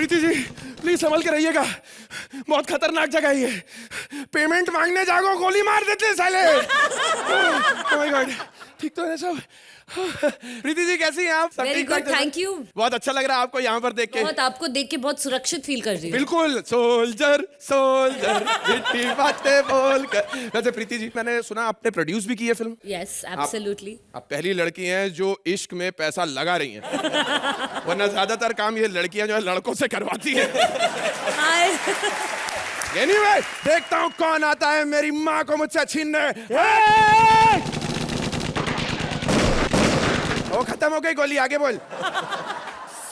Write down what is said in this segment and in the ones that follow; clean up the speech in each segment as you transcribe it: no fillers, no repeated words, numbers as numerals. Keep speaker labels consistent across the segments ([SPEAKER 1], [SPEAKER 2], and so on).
[SPEAKER 1] Preeti ji please संभल के रहिएगा, बहुत खतरनाक जगह है ये। पेमेंट मांगने जागो गोली मार देते साले। ओह माय गॉड, ठीक तो है सब? प्रीति जी कैसी हैं आप? सब
[SPEAKER 2] वेरी
[SPEAKER 1] ठीक ठाक
[SPEAKER 2] गुड,
[SPEAKER 1] तो है?
[SPEAKER 2] Thank you.
[SPEAKER 1] बहुत अच्छा लग रहा है आपको यहाँ पर देख के।
[SPEAKER 2] बहुत आपको देख के बहुत सुरक्षित फील कर रही हूँ।
[SPEAKER 1] बिल्कुल, सोल्जर सोल्जर मीठी बातें बोल कर। वैसे प्रीति जी मैंने सुना आपने प्रोड्यूस भी की है फिल्म।
[SPEAKER 2] Yes absolutely.
[SPEAKER 1] आप पहली लड़की हैं जो इश्क में पैसा लगा रही हैं, वरना ज्यादातर काम ये लड़कियां जो है लड़कों से करवाती हैं। Anyway, देखता हूँ कौन आता है मेरी माँ को मुझसे छीनने। वो खत्म हो गई गोली, आगे बोल।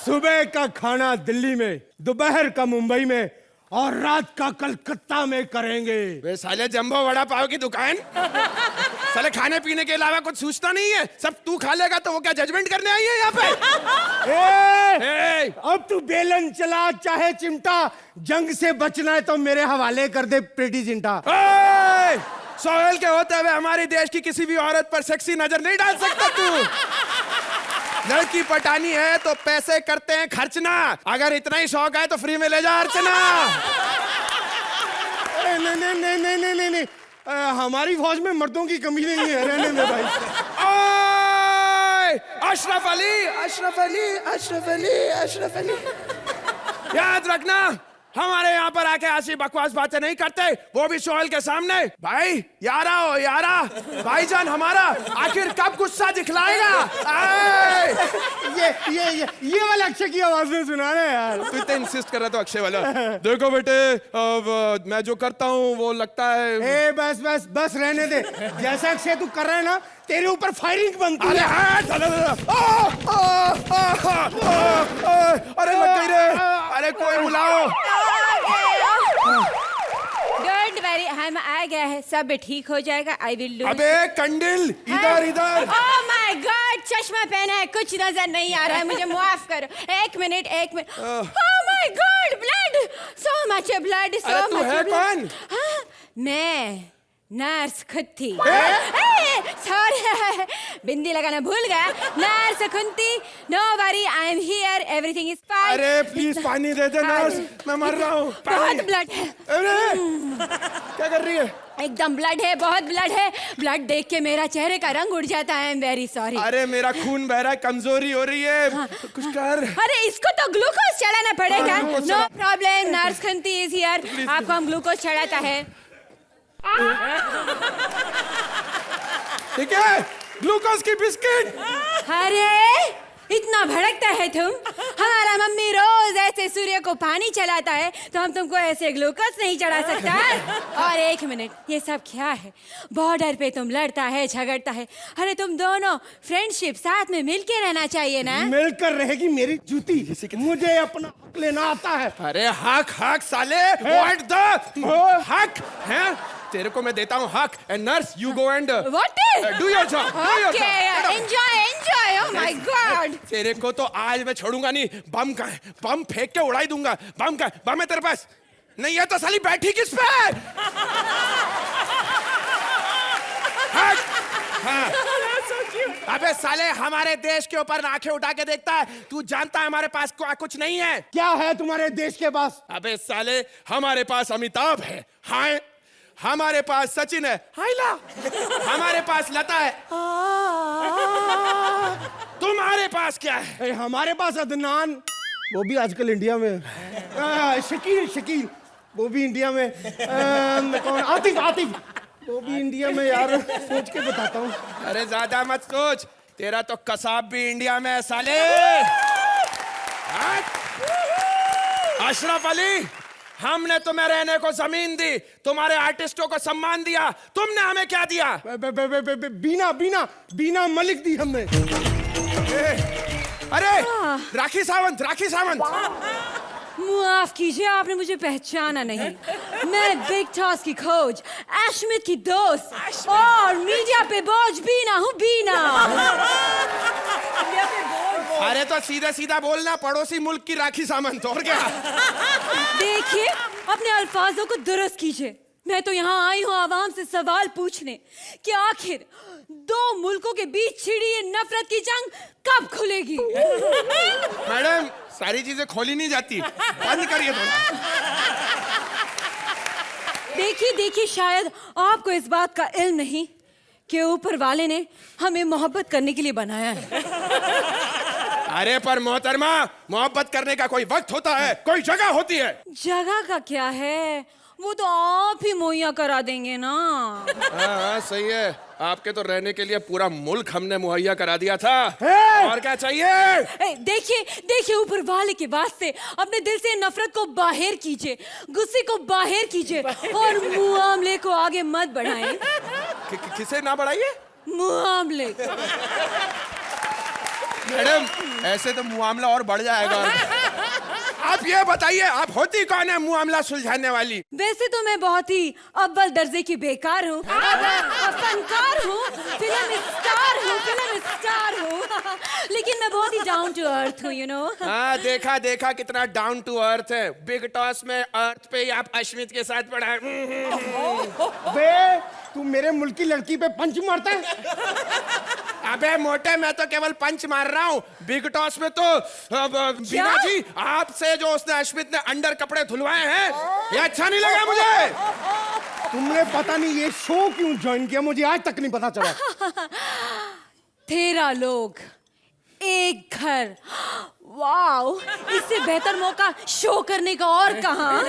[SPEAKER 3] सुबह का खाना दिल्ली में, दोपहर का मुंबई में और रात का कलकत्ता में करेंगे।
[SPEAKER 1] वे साले जंबो वड़ा पाव की दुकान, साले खाने पीने के अलावा कुछ सोचता नहीं है, सब तू खा लेगा तो वो क्या जजमेंट करने आई है यहाँ पे?
[SPEAKER 3] अब तू बेलन चला चाहे चिमटा, जंग से बचना है तो मेरे हवाले कर दे प्रीति जिंटा।
[SPEAKER 1] सोहेल के होते हुए हमारी देश की किसी भी औरत पर सेक्सी नजर नहीं डाल सकता तू। लड़की पटानी है तो पैसे करते हैं खर्चना, अगर इतना ही शौक है तो फ्री में ले जा अर्चना।
[SPEAKER 3] नहीं नहीं नहीं नहीं नहीं नहीं नहीं, हमारी फौज में मर्दों की कमी नहीं है, रहने दे भाई।
[SPEAKER 1] अशरफ अली, अशरफ अली, अशरफ अली, अशरफ अली, याद रखना हमारे यहाँ पर आके ऐसी बकवास बातें नहीं करते, वो भी सोहेल के सामने। भाई यारा हो यारा, भाईजान हमारा आखिर कब गुस्सा दिखलाएगा?
[SPEAKER 3] ये वाला अक्षय की आवाज में सुना रहे यार।
[SPEAKER 1] तू इतना इंसिस्ट कर रहा था अक्षय वाला। देखो बेटे, अब मैं जो करता हूँ वो लगता है।
[SPEAKER 3] ए बस बस बस रहने दे, जैसा अक्षय तू कर रहा है ना तेरे ऊपर फायरिंग बनती है।
[SPEAKER 1] अरे लग गई रे, अरे कोई बुलाओ।
[SPEAKER 4] डोंट वरी, हम आ गए हैं, सब ठीक हो जाएगा। I will do.
[SPEAKER 1] अबे कंडिल इधर इधर।
[SPEAKER 4] ओह माय गॉड, चश्मा पहना है, कुछ नजर नहीं आ रहा है, मुझे माफ करो। एक मिनट एक minute. Oh my god, blood, so much blood, so
[SPEAKER 1] अरे तू
[SPEAKER 4] मच
[SPEAKER 1] है
[SPEAKER 4] ब्लड।
[SPEAKER 1] कौन?
[SPEAKER 4] मैं नर्स खुंती। सॉरी, बिंदी लगाना भूल गया। नर्स खुंती, no worry, I am here, everything is fine.
[SPEAKER 1] अरे प्लीज पानी दे दे नर्स, मैं मर रहा हूँ।
[SPEAKER 4] बहुत ब्लड है।
[SPEAKER 1] अरे क्या कर रही है?
[SPEAKER 4] एकदम ब्लड है, बहुत ब्लड है। ब्लड देख के मेरा चेहरे का रंग उड़ जाता है। I am very sorry.
[SPEAKER 1] अरे मेरा खून बह रहा है, कमजोरी हो रही है। कुछ कर।
[SPEAKER 4] अरे इसको तो ग्लूकोज चढ़ाना पड़ेगा।
[SPEAKER 1] ग्लूकोज
[SPEAKER 4] नो प्रॉब्लम, नर्स खंती इज हियर, आपको हम ग्लूकोज चढ़ाता है।
[SPEAKER 1] ठीक है, ग्लूकोज की बिस्किट।
[SPEAKER 4] अरे इतना भड़कता है तुम। हमारा मम्मी रोज ऐसे सूर्य को पानी चलाता है तो हम तुमको ऐसे ग्लूकोज नहीं चढ़ा सकता। और एक मिनट, ये सब क्या है? बॉर्डर पे तुम लड़ता है झगड़ता है। अरे तुम दोनों फ्रेंडशिप साथ में मिलके रहना चाहिए ना।
[SPEAKER 3] मिलकर रहेगी मेरी जूती, मुझे अपना हक लेना आता है।
[SPEAKER 1] अरे हक हक साले, व्हाट द हक है? तेरे को मैं देता हूँ हक। And nurse you go and
[SPEAKER 4] what
[SPEAKER 1] do your job.
[SPEAKER 4] Okay, enjoy enjoy. Oh my God,
[SPEAKER 1] तेरे को तो आज मैं छोड़ूंगा नहीं। बम का है, बम फेंक के उड़ाई दूंगा। बम का बम है तेरे पास? नहीं है तो साली बैठी किस पे? हक। हाँ। अबे साले, हमारे देश के ऊपर आंखें उठा के देखता है, तू जानता है हमारे पास कुछ नहीं है।
[SPEAKER 3] क्या है तुम्हारे देश के पास?
[SPEAKER 1] अबे साले, हमारे पास अमिताभ है, हाय। हमारे पास सचिन है, हाइला। हमारे पास लता है। तुम्हारे पास क्या है?
[SPEAKER 3] हमारे पास अदनान, वो भी आजकल इंडिया में। शकील, शकील, वो भी इंडिया में। कौन? आतिफ, आतिफ, वो भी इंडिया में। यार सोच के बताता हूँ।
[SPEAKER 1] अरे ज्यादा मत सोच, तेरा तो कसाब भी इंडिया में है साले। अशरफ अली, हमने तुम्हें रहने को जमीन दी, तुम्हारे आर्टिस्टों को सम्मान दिया, तुमने हमें क्या दिया?
[SPEAKER 3] बीना बीना बीना मलिक दी हमने।
[SPEAKER 1] अरे राखी सावंत, राखी सावंत।
[SPEAKER 4] माफ कीजिए, आपने मुझे पहचाना नहीं। मैं बिग टॉस की खोज, अश्मित की दोस्त और मीडिया पे बोझ बीना हूँ, बीना।
[SPEAKER 1] अरे तो सीधा सीधा बोलना, पड़ोसी मुल्क की राखी सावंत, और क्या?
[SPEAKER 4] देखिए, अपने अल्फाजों को दुरुस्त कीजिए। मैं तो यहाँ आई हूँ आवाम से सवाल पूछने कि आखिर दो मुल्कों के बीच छिड़ी ये नफरत की जंग कब खुलेगी?
[SPEAKER 1] मैडम, सारी चीजें खोली नहीं जाती, बंद करिए थोड़ा।
[SPEAKER 4] देखिए शायद आपको इस बात का इल्म नहीं कि ऊपर वाले ने हमें मोहब्बत करने के लिए बनाया है।
[SPEAKER 1] अरे पर मोहतरमा, मोहब्बत करने का कोई वक्त होता है, कोई जगह होती है।
[SPEAKER 4] जगह का क्या है, वो तो आप ही मुहैया करा देंगे ना।
[SPEAKER 1] हाँ सही है, आपके तो रहने के लिए पूरा मुल्क हमने मुहैया करा दिया था। और क्या चाहिए?
[SPEAKER 4] देखिए ऊपर वाले के वास्ते अपने दिल से नफरत को बाहर कीजिए, गुस्से को बाहर कीजिए और मुआमले को आगे मत बढ़ाएं।
[SPEAKER 1] किसे ना बढ़ाइए?
[SPEAKER 4] मुआमले।
[SPEAKER 1] मैडम, ऐसे तो मुआमला और बढ़ जाएगा। आप ये बताइए, आप होती कौन है मुआमला सुलझाने वाली?
[SPEAKER 4] वैसे तो मैं बहुत ही अव्वल दर्जे की बेकार हूँ, फनकार हूँ, फिल्म स्टार हूँ, लेकिन मैं बहुत ही डाउन टू अर्थ हूँ, यू नो।
[SPEAKER 1] हाँ, देखा कितना डाउन टू अर्थ है। बिग टॉस में अर्थ पे ही आप अश्मित के साथ पढ़ा है।
[SPEAKER 3] बे, तू मेरे मुल्क की लड़की पे पंच मारता है?
[SPEAKER 1] अबे मोटे, मैं तो केवल पंच मार रहा हूँ। बिग टॉस में तो बीना जी, आपसे जो उसने अश्मित ने अंडर कपड़े धुलवाए हैं, ये अच्छा नहीं लगा मुझे।
[SPEAKER 3] तुमने पता नहीं ये शो क्यों ज्वाइन किया, मुझे आज तक नहीं पता चला।
[SPEAKER 4] 13 लोग, एक घर, वाओ, इससे बेहतर मौका शो करने का और कहाँ।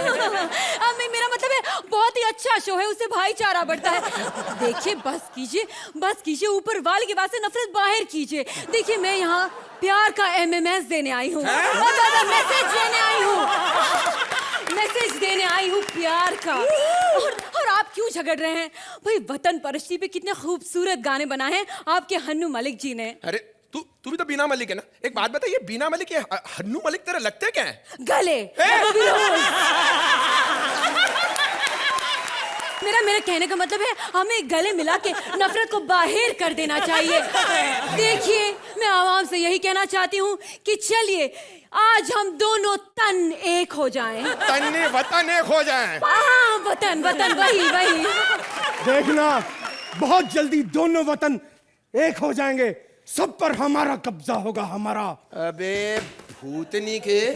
[SPEAKER 4] मेरा मतलब है बहुत ही अच्छा शो है, उससे भाईचारा बढ़ता है। देखिए बस कीजिए, ऊपर वाले के बाद से नफरत बाहर कीजिए। देखिए मैं यहाँ प्यार का MMS देने आई हूँ, मैसेज देने आई हूँ प्यार का। और आप क्यों झगड़ रहे हैं भाई? वतन परस्ती पे कितने खूबसूरत गाने बनाए हैं आपके हन्नू मलिक जी ने।
[SPEAKER 1] अरे तू भी तो बीना मलिक है ना। एक बात बताइए, बीना मलिक या हन्नू मलिक तेरे लगते क्या है?
[SPEAKER 4] गले। मेरा कहने का मतलब है हमें गले मिला के नफरत को बाहर कर देना चाहिए। देखिए मैं आवाम से यही कहना चाहती हूँ कि चलिए आज हम दोनों तन एक हो जाएं।
[SPEAKER 1] तन्ने वतन एक हो जाएं।
[SPEAKER 4] हाँ, वतन वही।
[SPEAKER 3] देखना, बहुत जल्दी दोनों वतन एक हो जाएंगे, सब पर हमारा कब्जा होगा, हमारा।
[SPEAKER 1] अबे भूतनी के,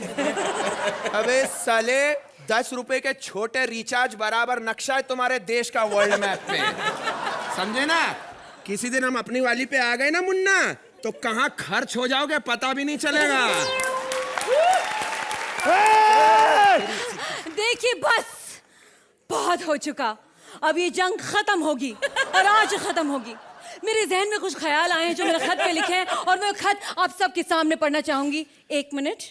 [SPEAKER 1] अबे साले 10 रुपए के छोटे रिचार्ज बराबर नक्शा है तुम्हारे देश का वर्ल्ड मैप पे, समझे ना? किसी दिन हम अपनी वाली पे आ गए ना मुन्ना, तो कहाँ खर्च हो जाओगे पता भी नहीं चलेगा।
[SPEAKER 4] देखिए बस बहुत हो चुका, अब ये जंग खत्म होगी और आज खत्म होगी। मेरे जहन में कुछ ख्याल आए हैं जो मेरे खत पे लिखे हैं और मैं खत आप सबके सामने पढ़ना चाहूंगी। 1 मिनट।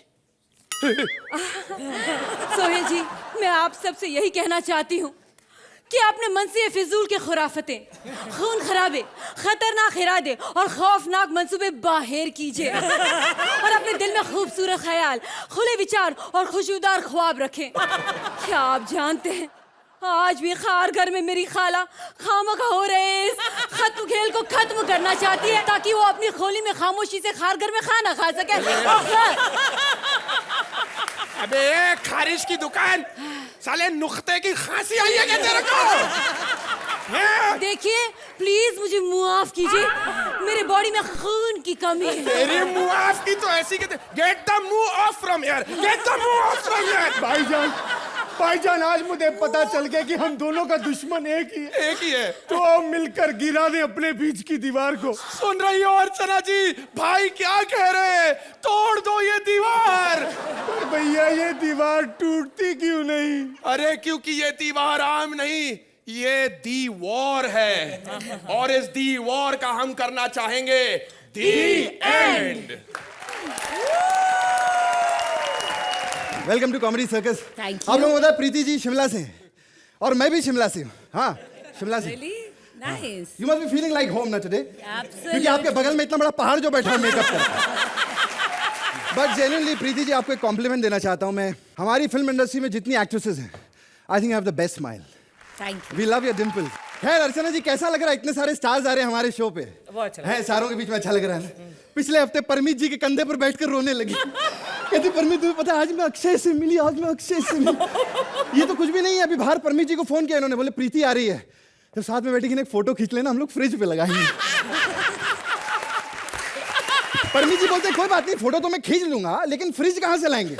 [SPEAKER 4] सोहेल जी, मैं आप सबसे यही कहना चाहती हूँ कि आपने मन से फिजूल के खुराफतें, खून खराबे, खतरनाक इरादे और खौफनाक मंसूबे बाहर कीजिए और अपने दिल में खूबसूरत ख्याल, खुले विचार और खुशबूदार ख्वाब रखें। क्या आप जानते हैं आज भी खार घर में मेरी खाला खामखा हो रहे इस खत्म खेल को खत्म करना चाहती है ताकि वो अपनी खोली में खामोशी से खार घर में खाना खा सके।
[SPEAKER 1] अबे खारिश की दुकान, साले नुख्ते की खांसी आई है क्या तेरे को?
[SPEAKER 4] देखिए प्लीज मुझे मुआफ कीजिए, मेरे बॉडी में खून की कमी है।
[SPEAKER 1] तेरी मुआफ की तो ऐसी कहते, get the move of from here, get the move of from here.
[SPEAKER 3] भाईजान आज मुझे पता चल गया कि हम दोनों का दुश्मन एक ही है। तो अब मिलकर गिरा दे अपने बीच की दीवार को।
[SPEAKER 1] सुन रही हो अर्चना जी, भाई क्या कह रहे हैं? तोड़ दो ये दीवार।
[SPEAKER 3] पर भैया ये दीवार टूटती क्यों नहीं?
[SPEAKER 1] अरे क्योंकि ये दीवार आम नहीं, ये दी वॉर है और इस दी वॉर का हम करना चाहेंगे the end.
[SPEAKER 5] Welcome to comedy circus.
[SPEAKER 2] Thank you.
[SPEAKER 5] आप लोगों को पता है प्रीति जी शिमला से हैं और मैं भी शिमला से हूँ। हाँ, शिमला से।
[SPEAKER 2] Really? Nice.
[SPEAKER 5] You must be feeling like home ना टुडे,
[SPEAKER 2] Absolutely.
[SPEAKER 5] क्योंकि आपके बगल में इतना बड़ा पहाड़ जो बैठा है मेकअप कर। बट जेन्युइनली प्रीति जी, आपको एक कॉम्प्लीमेंट देना चाहता हूँ मैं। हमारी फिल्म इंडस्ट्री में जितनी एक्ट्रेसेस हैं, I think have the best smile.
[SPEAKER 2] Thank you.
[SPEAKER 5] We love your dimple. खैर अर्चना जी, कैसा लग रहा है इतने सारे स्टार्स आ रहे हैं हमारे शो पे?
[SPEAKER 6] बहुत अच्छा
[SPEAKER 5] है, सारों के बीच में अच्छा लग रहा है ना? पिछले हफ्ते परमीत जी के कंधे पर बैठकर रोने लगी। कहती परमीत तुम्हें पता है आज मैं अक्षय से मिली, आज मैं अक्षय से मिली। ये तो कुछ भी नहीं है, अभी बाहर परमीत जी को फोन किया इन्होंने, बोले प्रीति आ रही है, तो साथ में बैठी कि एक फोटो खींच लेना, हम लोग फ्रिज पे लगाएंगे। परमीत जी बोलते कोई बात नहीं, फोटो तो मैं खींच लूंगा, लेकिन फ्रिज कहां से लाएंगे?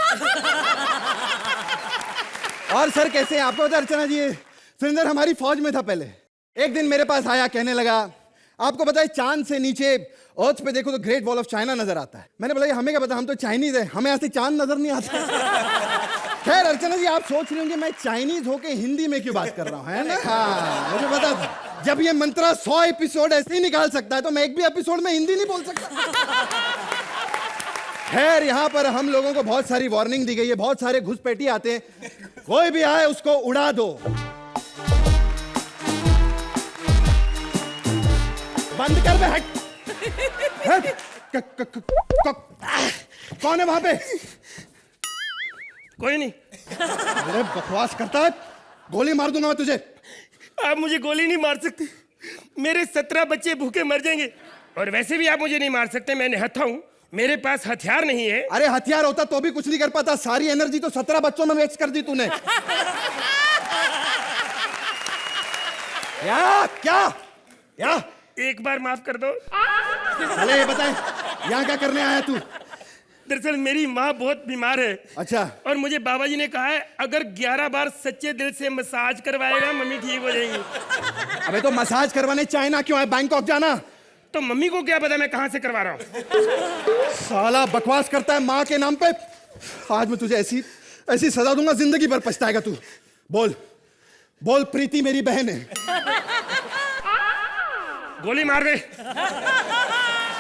[SPEAKER 5] और सर कैसे हैं आपको पता अर्चना जी, सुरेंद्र हमारी फौज में था पहले। एक दिन मेरे पास आया, कहने लगा आपको पता है चांद से नीचे अर्थ पे देखो तो ग्रेट वॉल ऑफ चाइना नजर आता है। मैंने बोला हमें क्या पता, हम तो चाइनीज है, हमें ऐसे चांद नजर नहीं आता। खैर अर्चना जी आप सोच रहे होंगे मैं चाइनीज होके हिंदी में क्यों बात कर रहा हूँ, है ना? हाँ मुझे पता था, जब ये मंत्रा 100 एपिसोड ऐसे ही निकाल सकता है तो मैं एक भी एपिसोड में हिंदी नहीं बोल सकता। खैर यहाँ पर हम लोगों को बहुत सारी वार्निंग दी गई है, बहुत सारे घुसपैठी आते हैं, कोई भी आए उसको उड़ा दो। बंद कर बे, हट। कौन है वहां पे?
[SPEAKER 6] कोई नहीं।
[SPEAKER 5] अरे बकवास करता है, गोली मार दूंगा मैं तुझे।
[SPEAKER 6] आप मुझे गोली नहीं मार सकते, मेरे 17 बच्चे भूखे मर जाएंगे। और वैसे भी आप मुझे नहीं मार सकते, मैं निहत्था हूं, मेरे पास हथियार नहीं है।
[SPEAKER 5] अरे हथियार होता तो भी कुछ नहीं कर पाता, सारी एनर्जी तो 17 बच्चों में वेस्ट कर दी तूने। क्या
[SPEAKER 6] एक बार माफ कर दो।
[SPEAKER 5] चले ये बताए यहाँ क्या करने आया तू?
[SPEAKER 6] दरअसल मेरी माँ बहुत बीमार है।
[SPEAKER 5] अच्छा।
[SPEAKER 6] और मुझे बाबा जी ने कहा है अगर 11 बार सच्चे दिल से मसाज करवाएगा मम्मी ठीक हो जाएगी।
[SPEAKER 5] अबे तो मसाज करवाने चाइना क्यों है, बैंकॉक जाना।
[SPEAKER 6] तो मम्मी को क्या पता मैं कहाँ से करवा रहा हूँ।
[SPEAKER 5] साला बकवास करता है माँ के नाम पे। आज मैं तुझे ऐसी ऐसी सजा दूंगा, जिंदगी भर पछताएगा तू। बोल बोल प्रीति मेरी बहन है।
[SPEAKER 6] गोली मार दे।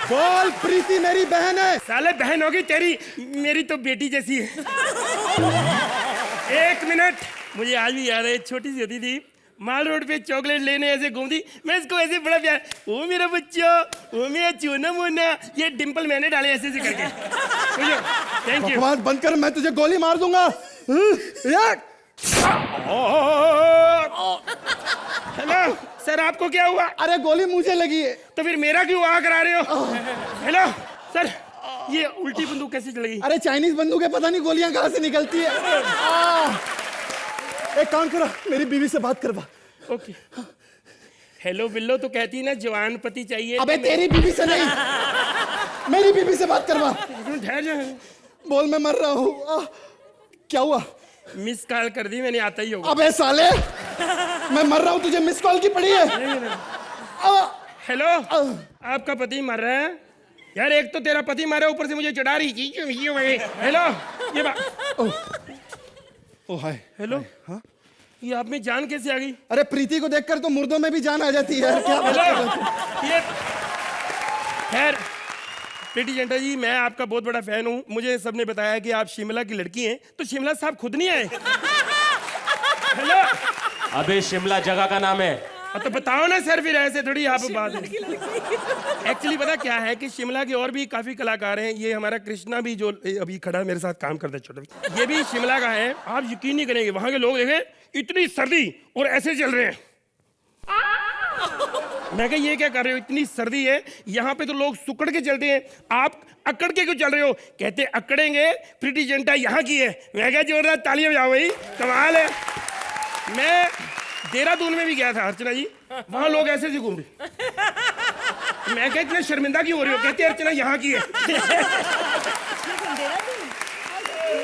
[SPEAKER 5] बोल प्रीति मेरी बहन है।
[SPEAKER 6] साले बहन होगी तेरी, मेरी तो बेटी जैसी है। एक मिनट, मुझे आज भी याद है, छोटी सी होती थी, माल रोड पे चॉकलेट लेने ऐसे घूमती, मैं इसको ऐसे बड़ा प्यार, ओ मेरा बच्चा, ओ मेरा चूना मुन्ना, ये डिंपल मैंने डाले ऐसे ऐसे करके। Thank you.
[SPEAKER 5] बकवास बंद कर, मैं तुझे गोली मार दूंगा।
[SPEAKER 6] हेलो सर, आपको क्या हुआ?
[SPEAKER 5] अरे गोली मुझे लगी है।
[SPEAKER 6] तो फिर मेरा क्यों आ करा रहे हो? हेलो सर, ये उल्टी बंदूक कैसे चल गई?
[SPEAKER 5] अरे चाइनीज बंदूक है, पता नहीं गोलियां कहां से निकलती है। एक काम करो, मेरी बीवी से बात करवा।
[SPEAKER 6] ओके। हेलो बिल्लो तो कहती ना जवान पति चाहिए।
[SPEAKER 5] अबे तेरी बीवी से नहीं, मेरी बीवी से बात करवा।
[SPEAKER 6] ठहर जा।
[SPEAKER 5] बोल मैं मर रहा हूँ। क्या हुआ?
[SPEAKER 6] मिस कॉल कर दी मैंने, आता ही होगा।
[SPEAKER 5] अबे साले, मैं मर रहा हूँ, तुझे मिस कॉल की पड़ी है।
[SPEAKER 6] हेलो, आपका पति मर रहा है यार। एक तो तेरा पति मर रहा है, ऊपर से मुझे चढ़ा रही चीज। हेलो, ये
[SPEAKER 5] ओ हाय।
[SPEAKER 6] हेलो। हाँ, ये आप में जान कैसे आ गई?
[SPEAKER 5] अरे प्रीति को देखकर तो मुर्दों में भी जान आ जाती है। क्या बात कर रहे हो?
[SPEAKER 6] ये खैर प्रीति जिंटा जी, मैं आपका बहुत बड़ा फैन हूँ। मुझे सबने बताया कि आप शिमला की लड़की हैं, तो शिमला साहब खुद नहीं आए? हेलो।
[SPEAKER 7] अबे शिमला जगह का नाम है।
[SPEAKER 6] तो बताओ ना सर, फिर ऐसे थोड़ी आप बात है। एक्चुअली पता क्या है कि शिमला के और भी काफी कलाकार हैं। ये हमारा कृष्णा भी जो अभी खड़ा मेरे साथ काम करता है, छोटा, ये भी शिमला का है। आप यकीन नहीं करेंगे, वहां के लोग देखें इतनी सर्दी और ऐसे चल रहे हैं। मैं कहा ये क्या कर रहे हो, इतनी सर्दी है, यहाँ पे तो लोग सुकड़ के चलते हैं, आप अकड़ के क्यों चल रहे हो? कहते अकड़ेंगे, प्रीति जिंटा यहाँ की है। मैं कहा जोरदार तालियां बजाओ भाई, कमाल है। मैं देहरादून में भी गया था अर्चना जी, वहां लोग ऐसे ऐसे घूम रहे। मैं कहा इतना शर्मिंदा क्यों हो रही हो? कहते अर्चना यहाँ की है।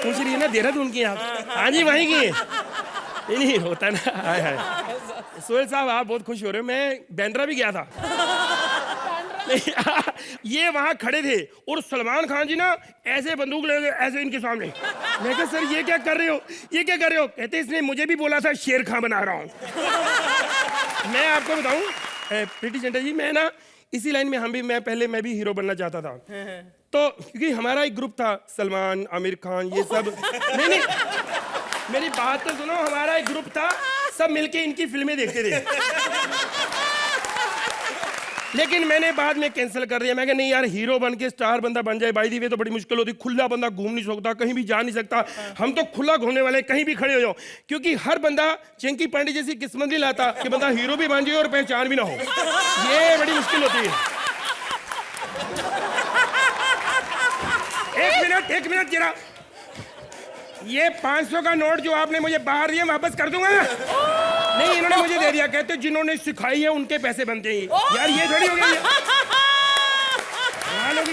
[SPEAKER 6] पूछ रही है ना देहरादून की आप? हाँ जी वहीं की है। नहीं होता ना। हाय हाय सोहेल साहब, आप बहुत खुश हो रहे हो। मैं बैंड्रा भी गया था। ये वहां खड़े थे और सलमान खान जी ना ऐसे बंदूक ले ऐसे इनके सामने। मैं कहा सर ये क्या कर रहे हो, ये क्या कर रहे हो? कहते इसने मुझे भी बोला था शेर खां बना रहा हूँ। मैं आपको बताऊं प्रीति जिंटा जी, मैं ना इसी लाइन में मैं भी हीरो बनना चाहता था। तो क्योंकि हमारा एक ग्रुप था, सलमान, आमिर खान, ये सब। नहीं मेरी बात तो सुनो, हमारा एक ग्रुप था, सब मिलके इनकी फिल्में देखते थे। लेकिन मैंने बाद में कैंसिल कर दिया। मैं कहा नहीं यार, हीरो बन के स्टार बंदा बन जाए बाई दी वे तो बड़ी मुश्किल होती। खुला बंदा घूम नहीं सकता, कहीं भी जा नहीं सकता। हम तो खुला घूमने वाले, कहीं भी खड़े हो जाओ। क्योंकि हर बंदा चंकी पांडे जैसी किस्मत नहीं लाता कि बंदा हीरो भी बन जाए और पहचान भी ना हो। ये बड़ी मुश्किल होती है। एक मिनट जरा, ये 500 का नोट जो आपने मुझे बाहर दिया वापस कर दूंगा। नहीं, इन्होंने मुझे दे दिया, कहते जिन्होंने सिखाई है उनके पैसे बनते हैं। यार ये थोड़ी हो गई है। कमाल होगी।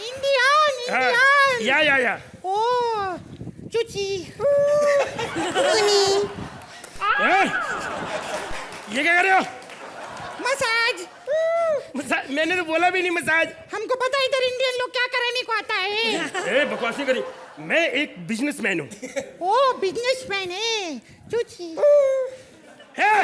[SPEAKER 8] इंडियन
[SPEAKER 6] हाँ,
[SPEAKER 8] इंडियन
[SPEAKER 6] या
[SPEAKER 8] ओ चुची
[SPEAKER 6] हाँ? ये क्या कर रहे हो?
[SPEAKER 8] मसाज।
[SPEAKER 6] मैंने तो बोला भी नहीं मसाज।
[SPEAKER 8] हमको पता है इधर इंडियन लोग क्या कराने को आता है।
[SPEAKER 6] ए बकवास नहीं करी, मैं एक बिजनेसमैन हूँ।
[SPEAKER 8] ओ बिजनेसमैन है चुची।
[SPEAKER 6] है?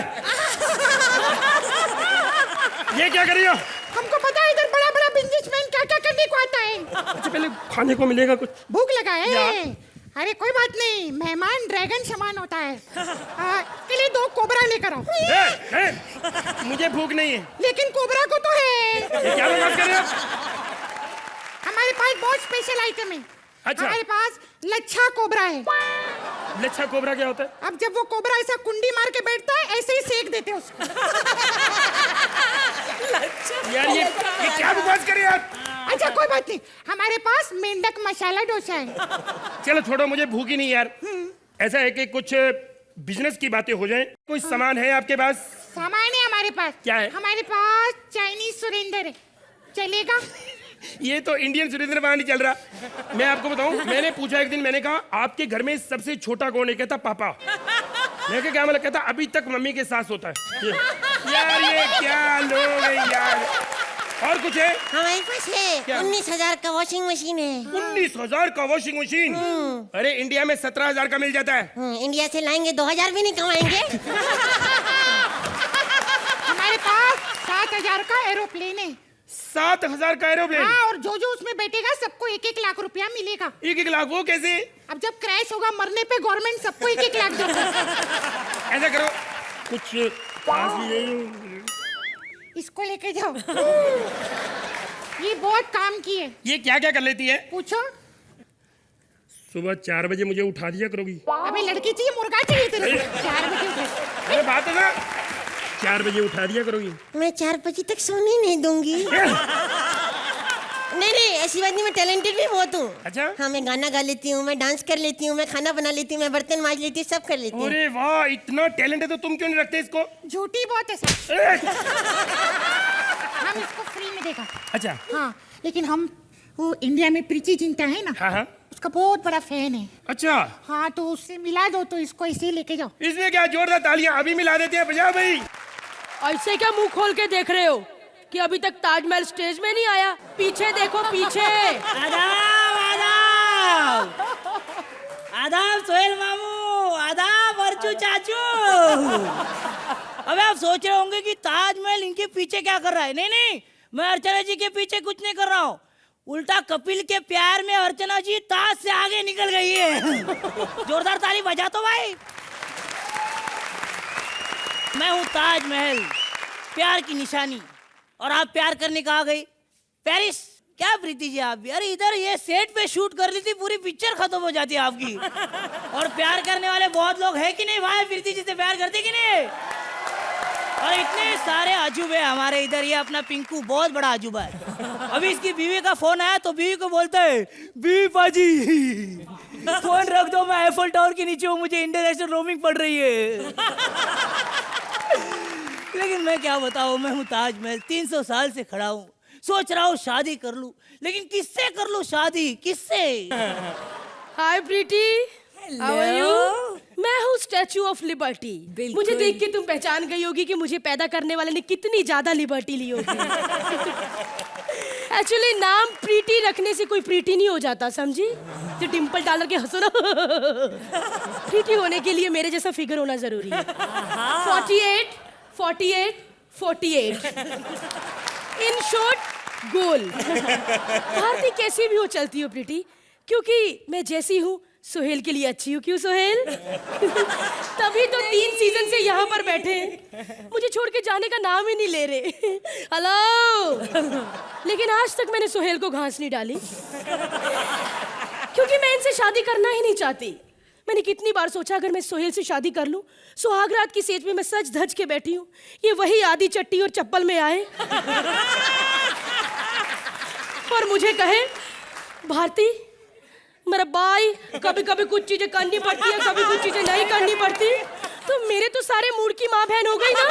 [SPEAKER 6] ये क्या कर रही हो?
[SPEAKER 8] हमको पता है इधर बड़ा बड़ा बिजनेसमैन क्या क्या करने को आता है।
[SPEAKER 6] अच्छा पहले खाने को मिलेगा कुछ?
[SPEAKER 8] भूख लगा है? अरे कोई बात नहीं, मेहमान ड्रैगन समान होता है। इसके लिए 2 कोबरा लेकर आओ।
[SPEAKER 6] मुझे भूख नहीं है।
[SPEAKER 8] लेकिन कोबरा को तो है।
[SPEAKER 6] ये क्या बात कर रहे हो?
[SPEAKER 8] हमारे पास बहुत स्पेशल आइटम है।
[SPEAKER 6] अच्छा।
[SPEAKER 8] हमारे पास लच्छा कोबरा है।
[SPEAKER 6] लच्छा कोबरा क्या होता है?
[SPEAKER 8] अब जब वो कोबरा ऐसा कुंडी मार के बैठता है, ऐसे ही सेक देते हैं उसको।
[SPEAKER 6] यार ये क्या बकवास कर रहे हो आप?
[SPEAKER 8] अच्छा कोई बात नहीं, हमारे पास मेंढक मसाला डोसा है।
[SPEAKER 6] चलो छोड़ो, मुझे भूख ही नहीं यार। ऐसा है कि कुछ बिजनेस की बातें हो जाएं। कोई सामान है आपके पास?
[SPEAKER 8] सामान है हमारे पास।
[SPEAKER 6] क्या है?
[SPEAKER 8] हमारे पास चाइनीज सुरेंद्र है, चलेगा?
[SPEAKER 6] ये तो इंडियन सुरेंद्र वहां नहीं चल रहा। मैं आपको बताऊं, मैंने पूछा एक दिन, मैंने कहा आपके घर में सबसे छोटा कौन है? कहता पापा। मैं क्या मतलब? कहता अभी तक मम्मी के साथ होता है। यार ये क्या लोग हैं यार। और कुछ है?
[SPEAKER 9] हमारे पास है 19,000 का वॉशिंग मशीन है।
[SPEAKER 6] 19,000 का वॉशिंग मशीन? अरे इंडिया में 17,000 का मिल जाता है।
[SPEAKER 9] इंडिया से लाएंगे 2,000 भी नहीं कमाएंगे।
[SPEAKER 8] हमारे पास 7,000 का एरोप्लेन है।
[SPEAKER 6] 7,000 का एरोप्लेन?
[SPEAKER 8] हाँ, और जो जो उसमें बैठेगा सबको 1-1 लाख रुपया मिलेगा।
[SPEAKER 6] 1-1 लाख? वो कैसे?
[SPEAKER 8] अब जब क्रैश होगा मरने पे गवर्नमेंट सबको 1-1 लाख देगा।
[SPEAKER 6] ऐसा करो, कुछ पास ले
[SPEAKER 8] इसको लेके जाओ। ये बहुत काम की है।
[SPEAKER 6] ये क्या क्या कर लेती है?
[SPEAKER 8] पूछो।
[SPEAKER 6] सुबह 4 बजे मुझे उठा दिया करोगी?
[SPEAKER 8] अबे लड़की चाहिए मुर्गा चाहिए तेरे को? 4 बजे उठे।
[SPEAKER 6] अरे बात है ना, 4 बजे उठा दिया करोगी?
[SPEAKER 9] मैं 4 बजे तक सोने नहीं दूंगी। नहीं, ऐसी बात नहीं, मैं टैलेंटेड भी बहुत हूँ।
[SPEAKER 6] अच्छा?
[SPEAKER 9] हाँ, मैं गाना गा लेती हूँ, मैं डांस कर लेती हूँ, मैं खाना बना लेती हूँ, मैं बर्तन मांज लेती हूँ, सब कर लेती हूँ।
[SPEAKER 6] अरे वाह, इतना टैलेंट है तो तुम क्यों नहीं रखते इसको?
[SPEAKER 8] झूठी बहुत है सर। हम इसको फ्री में देगा।
[SPEAKER 6] अच्छा।
[SPEAKER 8] हाँ, लेकिन हम वो इंडिया में प्रीति जिंटा है ना,
[SPEAKER 6] हाँ हाँ,
[SPEAKER 8] उसका बहुत बड़ा फैन है।
[SPEAKER 6] अच्छा।
[SPEAKER 8] हाँ, तो उससे मिला दो, तो इसको इसे लेके जाओ।
[SPEAKER 6] इसमें क्या, जोरदार तालियां अभी मिला देते हैं। बजाओ भाई।
[SPEAKER 4] ऐसे क्या मुंह खोल के देख रहे हो कि अभी तक ताजमहल स्टेज में नहीं आया? पीछे देखो, पीछे।
[SPEAKER 2] आदाब आदाब आदाब सोहेल मामू, आदाब अर्चू चाचू। अबे आप सोच रहे होंगे कि ताजमहल इनके पीछे क्या कर रहा है। नहीं नहीं, मैं अर्चना जी के पीछे कुछ नहीं कर रहा हूँ। उल्टा कपिल के प्यार में अर्चना जी ताज से आगे निकल गई है। जोरदार ताली बजा तो भाई। मैं हूँ ताजमहल, प्यार की निशानी, और आप प्यार करने कहाँ गई? पेरिस। क्या प्रीति जी आप भी? अरे इधर ये सेट पे शूट कर ली थी, पूरी पिक्चर खत्म हो जाती है आपकी। और प्यार करने वाले बहुत लोग हैं कि नहीं? भाई प्रीति जी से प्यार करते कि नहीं? और इतने सारे अजूबे हमारे इधर। ये अपना पिंकू बहुत बड़ा अजूबा है। अभी इसकी बीवी का फोन आया तो बीवी को बोलता है, बीवी पाजी फोन रख दो, मैं एफिल टावर के नीचे हूँ, मुझे इंटरनेशनल रोमिंग पड़ रही है। लेकिन मैं क्या बताऊँ, मैं हूँ ताजमहल, 300 साल से खड़ा हूँ, सोच रहा हूँ शादी कर लूं, लेकिन किससे कर लूं शादी, किससे?
[SPEAKER 4] हाय प्रीति, हाउ आर यू? मैं हूँ स्टैचू ऑफ लिबर्टी। मुझे देख के तुम पहचान गई होगी कि मुझे पैदा करने वाले ने कितनी ज्यादा लिबर्टी ली होगी। एक्चुअली नाम प्रीति रखने से कोई प्रीति नहीं हो जाता, समझी? जो डिम्पल डालर के हंसो ना। प्रीति होने के लिए मेरे जैसा फिगर होना जरूरी है। 48, 48, 48। इन शॉर्ट, गोल। भारती कैसी भी हो चलती हो प्रीति, क्योंकि मैं जैसी हूँ सोहेल के लिए अच्छी हूँ। क्यों सोहेल? तभी तो 3 सीजन से यहाँ पर बैठे हैं, मुझे छोड़ के जाने का नाम ही नहीं ले रहे। हेलो। लेकिन आज तक मैंने सोहेल को घास नहीं डाली, क्योंकि मैं इनसे शादी करना ही नहीं चाहती। मैंने कितनी बार सोचा अगर मैं सोहेल से शादी कर लूं, सुहागरात की सेज में मैं सज धज के बैठी हूँ, ये वही आधी चट्टी और चप्पल में आए और मुझे कहे, भारती
[SPEAKER 10] मेरा भाई, कभी कभी कुछ चीजें करनी पड़ती है, कभी कुछ चीजें नहीं करनी पड़ती। तो मेरे तो सारे मूड की माँ बहन हो गई ना।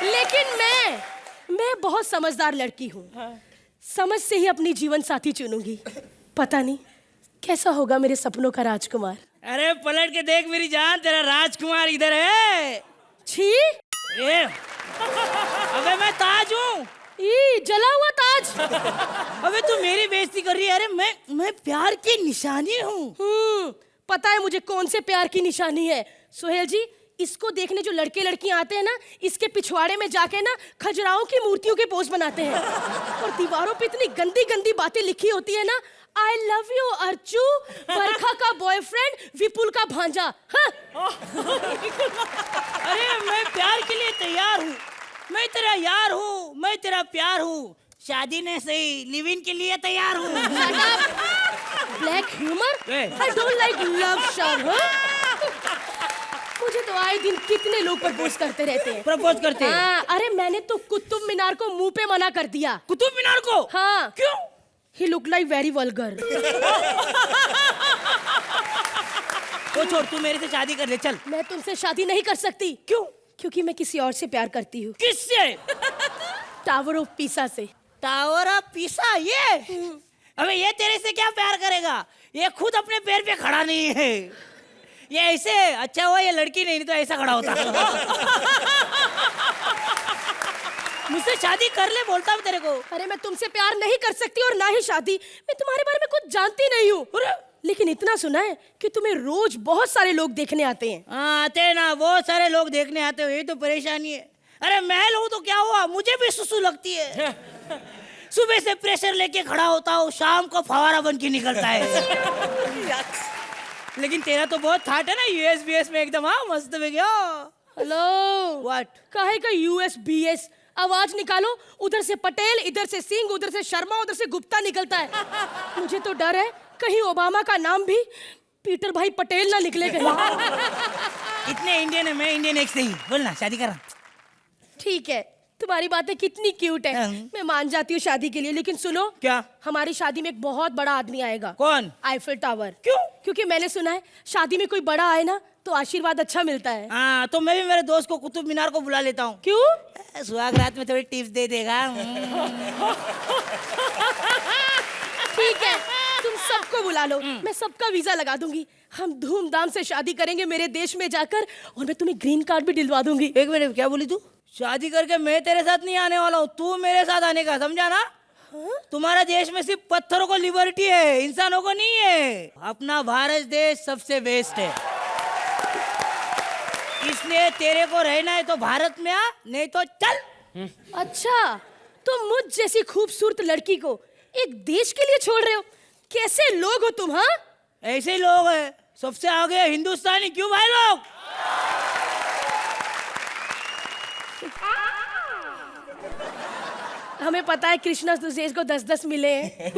[SPEAKER 10] लेकिन मैं बहुत समझदार लड़की हूँ। समझ से ही अपनी जीवन साथी चुनूंगी। पता नहीं कैसा होगा मेरे सपनों का राजकुमार।
[SPEAKER 2] अरे पलट के देख मेरी जान, तेरा राजकुमार इधर है।
[SPEAKER 10] छी,
[SPEAKER 2] ए, अबे मैं ताज हूँ।
[SPEAKER 10] जला हुआ ताज।
[SPEAKER 2] अबे तू मेरी बेइज्जती कर रही है। अरे मैं प्यार की निशानी हूँ।
[SPEAKER 10] पता है मुझे कौन से प्यार की निशानी है। सुहेल जी, इसको देखने जो लड़के लड़कियां आते हैं ना, इसके पिछवाड़े में जाके ना खजुराहों की मूर्तियों के पोज बनाते हैं और दीवारों पे इतनी गंदी गंदी बातें लिखी होती है ना। आई लव यू अर्चू, बरखा का बॉयफ्रेंड, विपुल का भांजा। हाँ?
[SPEAKER 2] अरे मैं प्यार के लिए तैयार हूँ। मैं तेरा यार हूँ, मैं तेरा प्यार हूँ। शादी ने सही, लिव इन के लिए तैयार हूँ।
[SPEAKER 10] Black humour, I don't like love shot. मुझे तो आए दिन कितने लोग प्रपोज करते रहते हैं।
[SPEAKER 2] प्रपोज करते हैं?
[SPEAKER 10] हाँ, अरे मैंने तो कुतुब मीनार को मुंह पे मना कर दिया।
[SPEAKER 2] कुतुब मीनार को?
[SPEAKER 10] हाँ।
[SPEAKER 2] क्यों?
[SPEAKER 10] He look like very vulgar।
[SPEAKER 2] वो छोड़, तू मेरे से शादी कर ले, चल।
[SPEAKER 10] मैं तुमसे शादी नहीं कर सकती।
[SPEAKER 2] क्यों?
[SPEAKER 10] क्योंकि मैं किसी और से प्यार करती हूँ।
[SPEAKER 2] किससे?
[SPEAKER 10] टावर ऑफ पीसा से।
[SPEAKER 2] Tower of Pisa? ये अबे ये तेरे से क्या प्यार करेगा? ये खुद अपने पैर पे खड़ा नहीं है। ये ऐसे, अच्छा हुआ ये लड़की नहीं तो ऐसा खड़ा होता। मुझसे शादी कर ले बोलता हूँ तेरे को।
[SPEAKER 10] अरे मैं तुमसे प्यार नहीं कर सकती और ना ही शादी। मैं तुम्हारे बारे में कुछ जानती नहीं हूँ, लेकिन इतना सुना है कि तुम्हें रोज बहुत सारे लोग देखने आते हैं।
[SPEAKER 2] आते ना, बहुत सारे लोग देखने आते हो, ये तो परेशानी है। अरे महल हूँ तो क्या हुआ, मुझे भी सुसु लगती है। सुबह से प्रेशर लेके खड़ा होता हूँ, शाम को फवारा बन के निकलता है। लेकिन तेरा तो बहुत थाट है ना, यूएस में एकदम। हाँ, मस्त में गया।
[SPEAKER 10] Hello,
[SPEAKER 2] what?
[SPEAKER 10] काहे का यूएस? आवाज निकालो। उधर से पटेल, इधर से सिंह, उधर से शर्मा, उधर से गुप्ता निकलता है। मुझे तो डर है कहीं ओबामा का नाम भी पीटर भाई पटेल ना निकले कहीं।
[SPEAKER 2] इतने इंडियन है, मैं इंडियन एक से ही। बोलना, शादी कर।
[SPEAKER 10] ठीक है, तुम्हारी बातें कितनी क्यूट है, मैं मान जाती हूँ शादी के लिए। लेकिन सुनो,
[SPEAKER 2] क्या?
[SPEAKER 10] हमारी शादी में एक बहुत बड़ा आदमी आएगा।
[SPEAKER 2] कौन?
[SPEAKER 10] Eiffel tower.
[SPEAKER 2] क्यों?
[SPEAKER 10] क्योंकि मैंने सुना है शादी में कोई बड़ा आए ना तो आशीर्वाद अच्छा मिलता है।
[SPEAKER 2] हाँ, तो मैं भी मेरे दोस्त को कुतुब मीनार को बुला लेता हूँ।
[SPEAKER 10] क्यों?
[SPEAKER 2] सुहाग रात में थोड़ी टिप्स दे देगा।
[SPEAKER 10] ठीक है, तुम सबको बुला लो, मैं सबका वीजा लगा दूंगी। हम धूमधाम से शादी करेंगे मेरे देश में जाकर, और मैं तुम्हें ग्रीन कार्ड भी दिलवा दूंगी।
[SPEAKER 2] एक मिनट, क्या बोली तू? शादी करके मैं तेरे साथ नहीं आने वाला हूँ, तू मेरे साथ आने का, समझा ना? तुम्हारा देश में सिर्फ पत्थरों को लिबर्टी है, इंसानों को नहीं है। अपना भारत देश सबसे बेस्ट है, इसलिए तेरे को रहना है तो भारत में आ, नहीं तो चल।
[SPEAKER 10] अच्छा, तो मुझ जैसी खूबसूरत लड़की को एक देश के लिए छोड़ रहे हो? कैसे लोग हो तुम? हाँ,
[SPEAKER 2] ऐसे ही लोग हैं, सबसे आगे हिंदुस्तानी। क्यों भाई लोग?
[SPEAKER 10] हमें पता है कृष्णा सुसेज को 10-10 मिले हैं।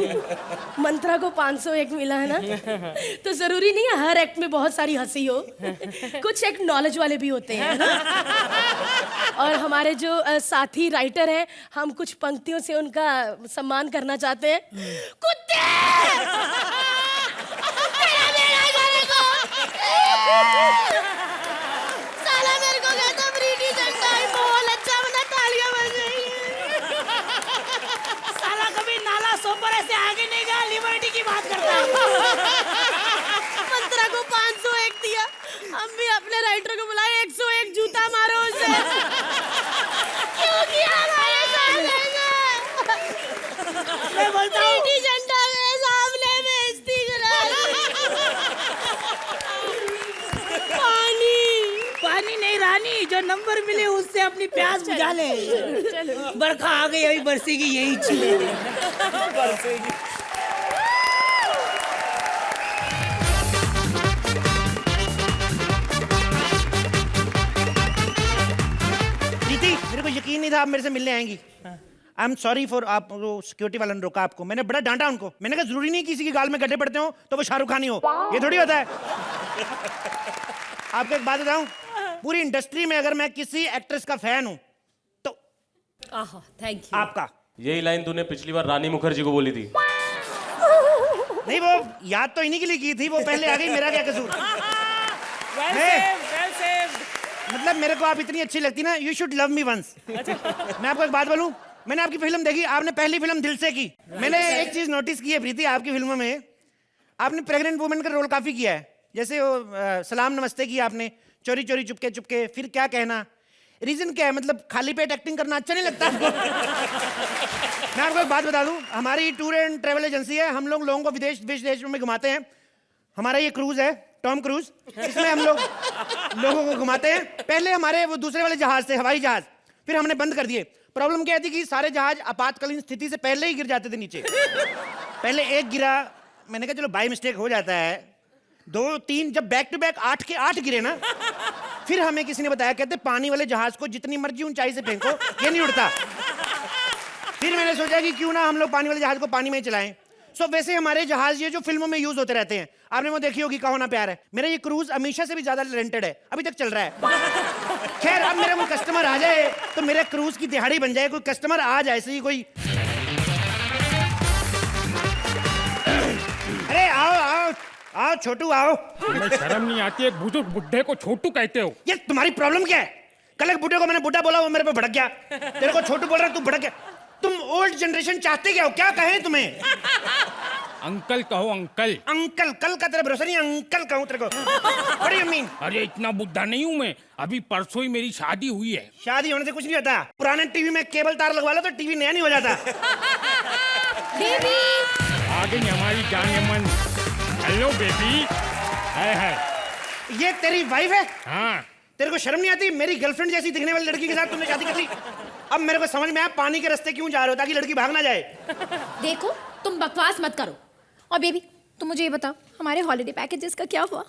[SPEAKER 10] मंत्रा को 501 मिला है ना, तो जरूरी नहीं है हर एक्ट में बहुत सारी हंसी हो। कुछ एक नॉलेज वाले भी होते हैं ना? और हमारे जो साथी राइटर हैं, हम कुछ पंक्तियों से उनका सम्मान करना चाहते हैं। कुत्ते! साला मेरे को कहता ब्रिटिश अंडाई बहुत अच्छा बना, तालियां बज रही हैं।
[SPEAKER 2] साला कभी नाला सोपर ऐसे आगे नहीं गया, लिबर्टी की बात करता है।
[SPEAKER 10] मंत्रा को 501 दिया, हम भी अपने राइटर को बुलाए 101 जूता मारो उसे। क्यों किया हमारे सामने?
[SPEAKER 2] मैं बोलता हूँ
[SPEAKER 10] ब्रिटिश अंडा मेरे सामने बेइज्जती करा।
[SPEAKER 2] पानी नहीं रानी, जो नंबर मिले उससे अपनी प्यास बुझा ले। बरखा आ गई, अभी बरसेगी यही चीज। बरसेगी।
[SPEAKER 11] प्रीति, मेरे को यकीन नहीं था आप मेरे से मिलने आएंगी। आई एम सॉरी फॉर, आप सिक्योरिटी वाला ने रोका आपको, मैंने बड़ा डांटा उनको। मैंने कहा जरूरी नहीं किसी की गाल में गड्ढे पड़ते हो तो वो शाहरुख खान ही हो, ये थोड़ी होता है। आपको एक बात बताऊं, पूरी इंडस्ट्री में अगर मैं किसी एक्ट्रेस का फैन हूं तो
[SPEAKER 10] थैंक यू।
[SPEAKER 11] आपका,
[SPEAKER 7] यही लाइन तूने पिछली बार रानी मुखर्जी को बोली थी।
[SPEAKER 11] नहीं, वो याद तो इन्हीं के लिए की थी, वो पहले आ गई, मेरा क्या कसूर। मतलब मेरे को आप इतनी अच्छी लगती ना, you should love me once. मैं आपको एक बात बोलूं, मैंने आपकी फिल्म देखी, आपने पहली फिल्म दिल से की। मैंने एक चीज नोटिस की है प्रीति, आपकी फिल्मों में आपने प्रेग्नेंट वुमेन का रोल काफी किया है। जैसे वो सलाम नमस्ते की आपने, चोरी चोरी चुपके चुपके, फिर क्या कहना। रीजन क्या है, मतलब खाली पेट एक्टिंग करना अच्छा नहीं लगता आपको? मैं आपको एक बात बता दूं, हमारी टूर एंड ट्रेवल एजेंसी है, हम लोगों को विदेश देशों में घुमाते हैं। हमारा ये क्रूज है, टॉम क्रूज, इसमें हम लोगों को घुमाते हैं। पहले हमारे वो दूसरे वाले जहाज थे, हवाई जहाज, फिर हमने बंद कर दिए। प्रॉब्लम क्या थी कि सारे जहाज आपातकालीन स्थिति से पहले ही गिर जाते थे नीचे। पहले एक गिरा, मैंने कहा चलो बाय मिस्टेक हो जाता है, 2 3, जब बैक टू बैक 8 के 8 गिरे ना, फिर हमें किसी ने बताया, कहते पानी वाले जहाज को जितनी मर्जी ऊंचाई से फेंको ये नहीं उड़ता। फिर मैंने सोचा कि क्यों ना हम लोग पानी वाले जहाज को पानी में ही चलाएं। सो वैसे हमारे जहाज ये जो फिल्मों में यूज होते रहते हैं, आपने वो देखी होगी, कहो ना प्यार है। मेरा ये क्रूज हमेशा से भी ज्यादा रेंटेड है, अभी तक चल रहा है। खैर, अब मेरा कोई कस्टमर आ जाए तो मेरे क्रूज की दिहाड़ी बन जाए। कोई कस्टमर आ जाए, ऐसे ही कोई, अरे आओ आओ आओ छोटू आओ।
[SPEAKER 6] तुम्हें शर्म नहीं आती, एक बुजुर्ग बुड्ढे को छोटू कहते हो?
[SPEAKER 11] ये तुम्हारी प्रॉब्लम क्या है? कल एक बुड्ढे को मैंने बुड्ढा बोला, वो मेरे पे भड़क गया। तेरे को छोटू बोल रहा है, तू भड़क गया। तुम ओल्ड जनरेशन चाहते क्या हो? क्या कहें तुम्हें?
[SPEAKER 6] अंकल कहो अंकल।
[SPEAKER 11] अंकल? कल का तेरा भरोसा नहीं, अंकल कहूं तेरे को? What do you mean?
[SPEAKER 6] अरे इतना बुड्ढा नहीं हूँ मैं, अभी परसों ही मेरी शादी हुई है।
[SPEAKER 11] शादी होने से कुछ नहीं होता, पुराने टीवी में केबल तार लगवा लो तो टीवी नया नहीं हो जाता।
[SPEAKER 4] बेबी
[SPEAKER 6] आ गई हमारी जाने मन। Hello baby. है
[SPEAKER 11] ये तेरी वाइफ है?
[SPEAKER 6] हाँ।
[SPEAKER 11] तेरे को शर्म नहीं आती? मेरी गर्लफ्रेंड जैसी दिखने वाली लड़की के साथ तुमने शादी कर ली। अब मेरे को समझ में आया पानी के रास्ते क्यों जा रहे हो, ताकि लड़की भाग ना जाए।
[SPEAKER 10] देखो, तुम बकवास मत करो। और बेबी, तुम मुझे ये बताओ, हमारे हॉलिडे पैकेजेस का क्या हुआ?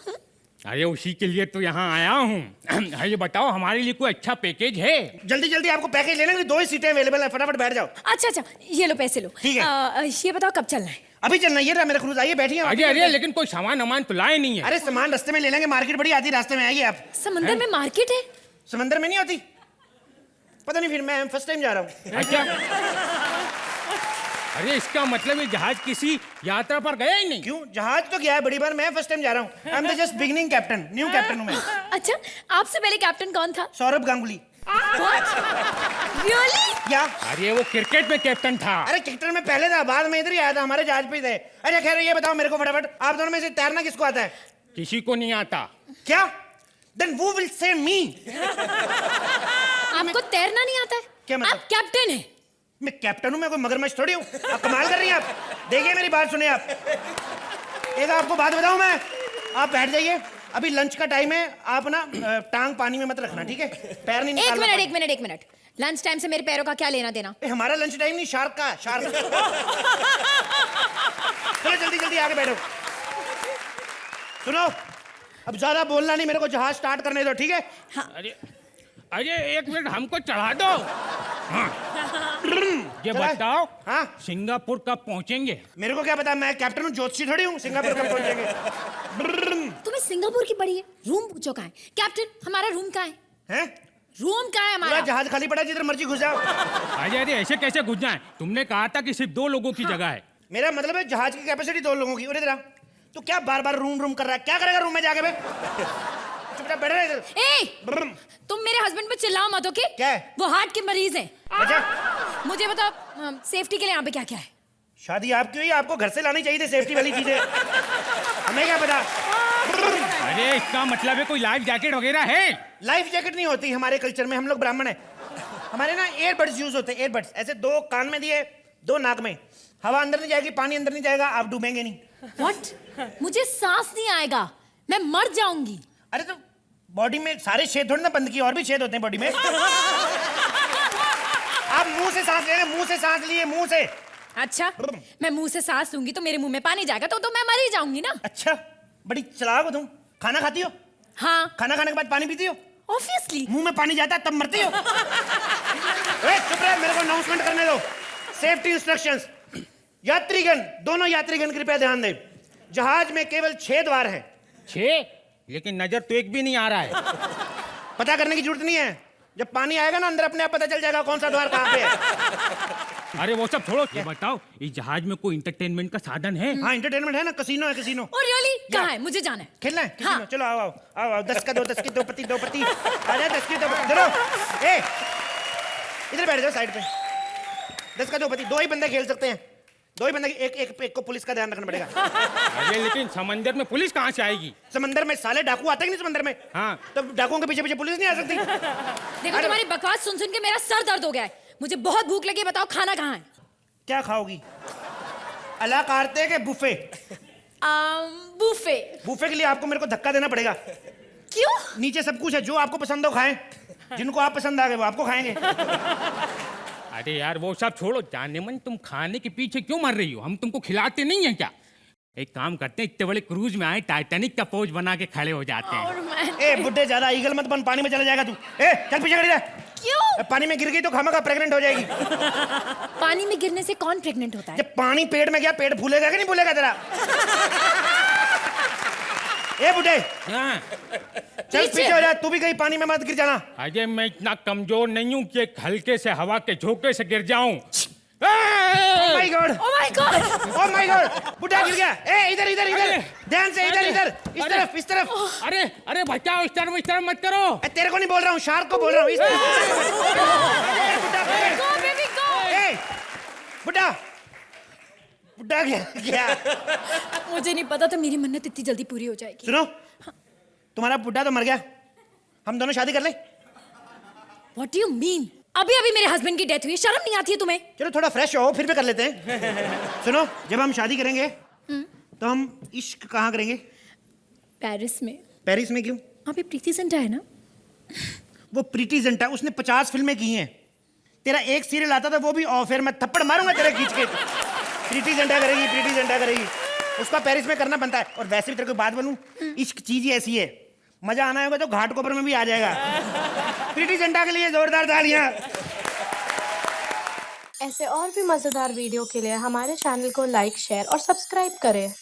[SPEAKER 6] अरे उसी के लिए तो यहाँ आया हूँ। ये बताओ हमारे लिए कोई अच्छा पैकेज है?
[SPEAKER 11] जल्दी जल्दी आपको पैकेज लेना, 2 ही सीटें अवेलेबल है, फटाफट बैठ जाओ।
[SPEAKER 10] अच्छा, ये लो पैसे लो।
[SPEAKER 11] ठीक है।
[SPEAKER 10] ये बताओ कब चलना है?
[SPEAKER 11] अभी चलना, ये रहा मेरा क्रूज, आइए बैठिए।
[SPEAKER 6] अरे लेकिन कोई सामान तो लाए नहीं है।
[SPEAKER 11] अरे सामान रास्ते में ले लेंगे, मार्केट बड़ी आती, रास्ते में आइए आप।
[SPEAKER 10] समंदर में मार्केट है?
[SPEAKER 11] समंदर में नहीं होती? पता नहीं, फिर मैं फर्स्ट टाइम जा रहा हूँ।
[SPEAKER 6] अच्छा। अरे इसका मतलब ये जहाज किसी यात्रा पर गया ही नहीं?
[SPEAKER 11] क्यों, जहाज तो गया है बड़ी बार, मैं फर्स्ट टाइम जा रहा हूँ। I am the just beginning captain, new captain हूँ मैं।
[SPEAKER 10] अच्छा, आपसे पहले कैप्टन कौन था?
[SPEAKER 11] सौरभ गांगुली।
[SPEAKER 10] Really?
[SPEAKER 11] क्या?
[SPEAKER 6] अरे वो क्रिकेट में कैप्टन था।
[SPEAKER 11] अरे क्रिकेट में पहले था, बाद में इधर ही आया था, हमारे जहाज पे ही थे। अच्छा खैर, ये बताओ मेरे को फटाफट, आप दोनों में से तैरना किसको आता है?
[SPEAKER 6] किसी को नहीं आता।
[SPEAKER 11] क्या? देन वो विल से मी।
[SPEAKER 10] आपको तैरना नहीं आता है?
[SPEAKER 11] क्या मतलब?
[SPEAKER 10] आप कैप्टन हैं।
[SPEAKER 11] मैं कैप्टन हूँ, मैं कोई मगरमच्छ थोड़ी हूँ। आप कमाल कर रही हैं आप। देखिए मेरी बात सुनिए आप, एक आपको बात बताऊं मैं, आप बैठ जाइए, अभी लंच का टाइम है, आप ना टांग पानी में मत रखना, ठीक है? पैर नहीं निकालना।
[SPEAKER 10] एक मिनट, लंच टाइम से मेरे पैरों का क्या लेना देना?
[SPEAKER 11] हमारा लंच टाइम नहीं, शार्क का, शार्क। चलो जल्दी जल्दी आके बैठो। सुनो, अब ज्यादा बोलना नहीं, मेरे को जहाज स्टार्ट करने दो, ठीक है?
[SPEAKER 10] हाँ।
[SPEAKER 6] अरे एक मिनट, हमको चढ़ा दो। हाँ। ये बताओ,
[SPEAKER 11] हाँ?
[SPEAKER 6] सिंगापुर कब पहुंचेंगे?
[SPEAKER 11] मेरे को क्या पता, मैं कैप्टन हूँ, ज्योतिषी थोड़ी हूँ, सिंगापुर कब पहुंचेंगे?
[SPEAKER 10] तुम्हें सिंगापुर की पड़ी है? रूम पूछो कहाँ है? कैप्टन, हमारा रूम कहाँ है?
[SPEAKER 11] हैं?
[SPEAKER 10] रूम कहाँ है हमारा?
[SPEAKER 11] जहाज खाली पड़ा, जिधर मर्जी घुस जाओ।
[SPEAKER 6] अरे ऐसे कैसे घुस जाए? तुमने कहा था कि सिर्फ 2 लोगों की जगह है।
[SPEAKER 11] मेरा मतलब है जहाज की कैपेसिटी 2 लोगों की। इधर तो क्या बार बार रूम कर रहा है? क्या करेगा रूम में जाके? चुपचाप बैठ रहा है इधर।
[SPEAKER 10] ए, तुम मेरे हस्बैंड पे चिल्लाओ मत, ओके?
[SPEAKER 11] क्या है?
[SPEAKER 10] वो हार्ट के मरीज हैं।
[SPEAKER 11] अच्छा,
[SPEAKER 10] मुझे बताओ, सेफ्टी के लिए यहाँ पे क्या क्या है?
[SPEAKER 11] शादी आपकी हुई, आपको घर से लानी चाहिए थी सेफ्टी वाली चीजें। हमें क्या पता?
[SPEAKER 6] अरे इसका मतलब है कोई लाइफ जैकेट वगैरह है?
[SPEAKER 11] लाइफ जैकेट नहीं होती हमारे कल्चर में, हम लोग ब्राह्मण हैं। हमारे ना एयरबड्स यूज होते हैं, एयरबड्स, ऐसे 2 कान में दिए, 2 नाक में, हवा अंदर नहीं जाएगी, पानी अंदर नहीं जाएगा, आप डूबेंगे नहीं।
[SPEAKER 10] What? मुझे सांस नहीं आएगा, मैं मर जाऊंगी।
[SPEAKER 11] अरे तो बॉडी में सारे छेद थोड़ी ना बंद किए, और भी छेद होते हैं बॉडी में। आप मुंह से सांस ले, मुंह से सांस लिए, मुंह से।
[SPEAKER 10] अच्छा, मैं मुंह से सांस लूंगी तो मेरे मुंह में पानी जाएगा, तो मैं मर ही जाऊंगी ना।
[SPEAKER 11] अच्छा, बड़ी चालाक हो तुम। खाना खाती हो?
[SPEAKER 10] हाँ।
[SPEAKER 11] खाना खाने के बाद पानी पीती हो?
[SPEAKER 10] ऑब्वियसली।
[SPEAKER 11] मुंह में पानी जाता है तब मरती हो। चुप रहे, मेरे को अनाउंसमेंट करने दो। Safety instructions. यात्रीगण, दोनों यात्रीगण कृपया ध्यान दें, जहाज में केवल 6 द्वार हैं।
[SPEAKER 6] 6? लेकिन नजर तो एक भी नहीं आ रहा है।
[SPEAKER 11] पता करने की जरूरत नहीं है, जब पानी आएगा ना अंदर अपने आप पता चल जाएगा कौन सा द्वार कहाँ पे है।
[SPEAKER 12] अरे वो सब छोड़ो, ये बताओ इस जहाज में कोई इंटरटेनमेंट का साधन है?
[SPEAKER 11] हाँ इंटरटेनमेंट है ना, कसिनो है कसिनो।
[SPEAKER 4] Oh really? कहाँ है? मुझे जाना है।
[SPEAKER 11] खेलना है कसिनो? हाँ। चलो आओ आओ आओ आओ, 10 का 2, 10 की 2 पत्ती 2 पत्ती, आ जा 10 की 2 पत्ती। चलो ए इधर बैठ जाओ साइड पे। 10 का 2 पत्ती, 2 ही बंदे खेल सकते हैं, 2 ही बंदे, एक को पुलिस का ध्यान रखना पड़ेगा।
[SPEAKER 12] अरे लेकिन समंदर में पुलिस कहाँ से आएगी?
[SPEAKER 11] समंदर में साले डाकू आते हैं नहीं समंदर में? हाँ तो डाकुओं के पीछे पीछे पुलिस नहीं आ सकती?
[SPEAKER 4] देखो तुम्हारी बकवास सुन सुन के मेरा सर दर्द हो गया है। मुझे बहुत भूख लगी है, बताओ खाना कहाँ है?
[SPEAKER 11] क्या खाओगी? अला कारते के बुफे?
[SPEAKER 4] बुफे।
[SPEAKER 11] बुफे के लिए आपको मेरे को धक्का देना पड़ेगा।
[SPEAKER 4] क्यों?
[SPEAKER 11] नीचे सब कुछ है, जो आपको पसंद हो खाएं, जिनको आप पसंद आ गए वो आपको खाएंगे।
[SPEAKER 12] अरे यार वो सब छोड़ो, जाने मन तुम खाने के पीछे क्यों मर रही हो? हम तुमको खिलाते नहीं है क्या? एक काम करते हैं, इतने बड़े क्रूज में आए, टाइटैनिक का पोज बना के खड़े हो जाते हैं।
[SPEAKER 11] ए बुड्ढे ज्यादा ईगल मत बन, पानी में चला जाएगा तू। ए चल पीछे खड़ी रह।
[SPEAKER 4] क्यों?
[SPEAKER 11] पानी में गिर गई तो खामखा प्रेग्नेंट हो जाएगी।
[SPEAKER 4] पानी में गिरने से कौन प्रेग्नेंट होता है?
[SPEAKER 11] जब पानी पेट में गया, पेट फूलेगा कि नहीं फूलेगा तेरा? ए बुड्ढे चल पीछे हो जा, तू भी कहीं पानी में मत गिर जाना।
[SPEAKER 12] अजय मैं इतना कमजोर नहीं हूँ कि एक हल्के से हवा के झोंके से गिर जाऊं।
[SPEAKER 11] Oh my God!
[SPEAKER 4] Oh my God!
[SPEAKER 11] Oh my God! बुड्ढा गिर गया। ए इधर इधर इधर, ध्यान से इधर इधर, इस तरफ।
[SPEAKER 12] अरे अरे बचाओ, इस तरफ मत करो।
[SPEAKER 11] तेरे को नहीं बोल रहा हूँ, शार्क को बोल रहा हूँ। इस बुड्ढा बुड्ढा क्या?
[SPEAKER 4] मुझे नहीं पता था मेरी मन्नत इतनी जल्दी पूरी हो जाएगी।
[SPEAKER 11] सुनो, तुम्हारा बुड्ढा तो मर गया, हम दोनों शादी कर ले।
[SPEAKER 4] What do you mean? अभी अभी मेरे हस्बैंड की डेथ हुई, शर्म नहीं आती है तुम्हें?
[SPEAKER 11] चलो थोड़ा फ्रेश हो, फिर भी कर लेते हैं। सुनो, जब हम शादी करेंगे तो हम इश्क कहाँ करेंगे?
[SPEAKER 4] पेरिस में।
[SPEAKER 11] पेरिस में क्यों?
[SPEAKER 4] वहाँ पे प्रीति जिंटा है ना?
[SPEAKER 11] वो प्रीति जिंटा, उसने 50 फिल्में की हैं। तेरा एक सीरियल आता था, वो भी ऑफर, मैं थप्पड़ मारूंगा तेरे खींच के। प्रीति जिंटा करेगी, प्रीति जिंटा करेगी, उसका पेरिस में करना बनता है। और वैसे भी तेरे को बात बनूं, इश्क चीज ही ऐसी है, मजा आना होगा तो घाट कोपर में भी आ जाएगा। प्रीति जिंटा के लिए जोरदार तालियां।
[SPEAKER 10] ऐसे और भी मजेदार वीडियो के लिए हमारे चैनल को लाइक, शेयर और सब्सक्राइब करें।